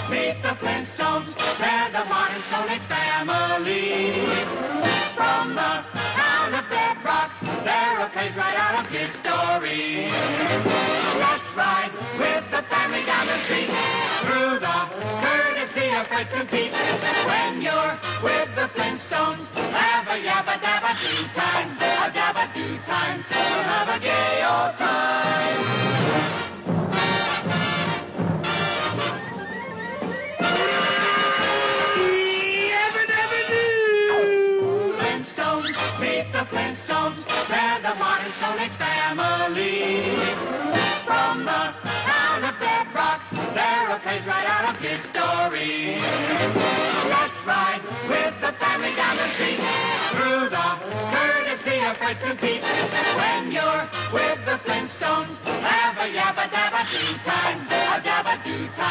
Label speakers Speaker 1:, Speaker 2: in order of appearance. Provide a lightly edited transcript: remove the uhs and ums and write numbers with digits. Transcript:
Speaker 1: meet the Flintstones. They're the modern Stone Age family. From the town of Bedrock, they're a place right out of history. Let's ride with the family down the street, through the courtesy of Fritz and Pete. When you're with the Flintstones, have a yabba-dabba-doo time, a dabba-doo time. We'll have a gay old time. Flintstones, meet the Flintstones. They're the modern Stone Age family. From the town of Bedrock, they're a place right out of history. Let's ride with the family down the street, through the courtesy of Fritz and Pete. When you're with the Flintstones, have a yabba-dabba-doo time, a dabba-doo time.